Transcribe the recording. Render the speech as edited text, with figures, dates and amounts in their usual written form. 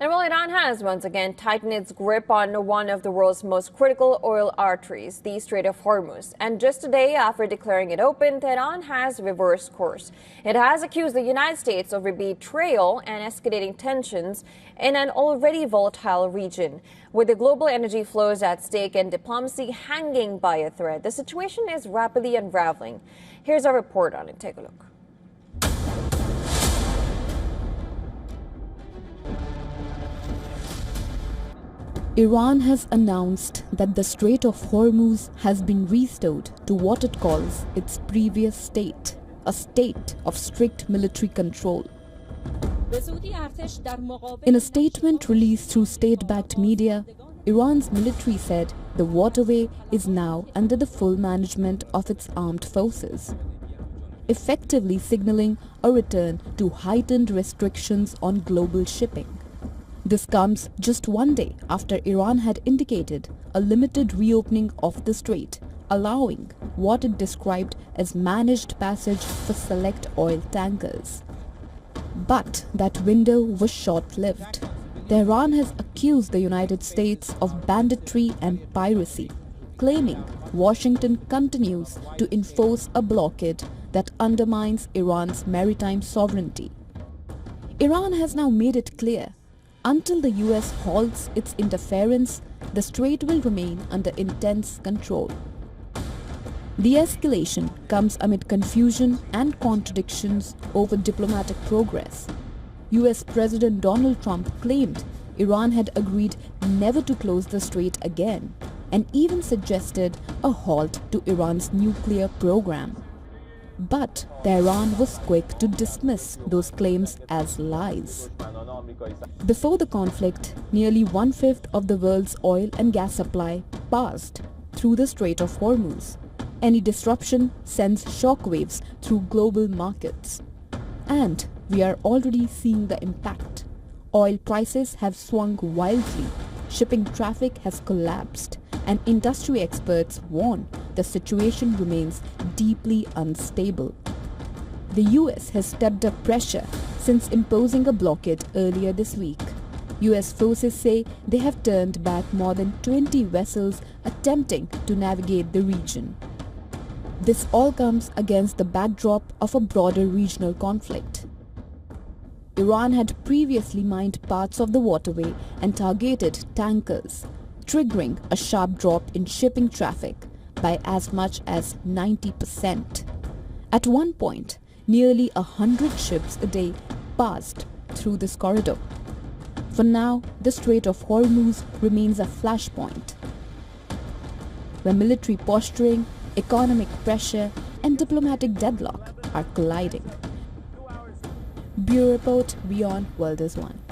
And while Iran has once again tightened its grip on one of the world's most critical oil arteries, the Strait of Hormuz. And just a day after declaring it open, Tehran has reversed course. It has accused the United States of betrayal and escalating tensions in an already volatile region. With the global energy flows at stake and diplomacy hanging by a thread, the situation is rapidly unraveling. Here's our report on it. Take a look. Iran has announced that the Strait of Hormuz has been restored to what it calls its previous state, a state of strict military control. In a statement released through state-backed media, Iran's military said the waterway is now under the full management of its armed forces, effectively signaling a return to heightened restrictions on global shipping. This comes just one day after Iran had indicated a limited reopening of the strait, allowing what it described as managed passage for select oil tankers. But that window was short-lived. Tehran has accused the United States of banditry and piracy, claiming Washington continues to enforce a blockade that undermines Iran's maritime sovereignty. Iran has now made it clear until the US halts its interference, the strait will remain under intense control. The escalation comes amid confusion and contradictions over diplomatic progress. US President Donald Trump claimed Iran had agreed never to close the strait again and even suggested a halt to Iran's nuclear program. But Tehran was quick to dismiss those claims as lies. Before the conflict, nearly one-fifth of the world's oil and gas supply passed through the Strait of Hormuz. Any disruption sends shockwaves through global markets. And we are already seeing the impact. Oil prices have swung wildly, shipping traffic has collapsed, and industry experts warn the situation remains deeply unstable. The US has stepped up pressure since imposing a blockade earlier this week. US forces say they have turned back more than 20 vessels attempting to navigate the region. This all comes against the backdrop of a broader regional conflict. Iran had previously mined parts of the waterway and targeted tankers, triggering a sharp drop in shipping traffic by as much as 90%. At one point, nearly 100 ships a day passed through this corridor. For now, the Strait of Hormuz remains a flashpoint, where military posturing, economic pressure, and diplomatic deadlock are colliding. Bureau Report, WION World is One.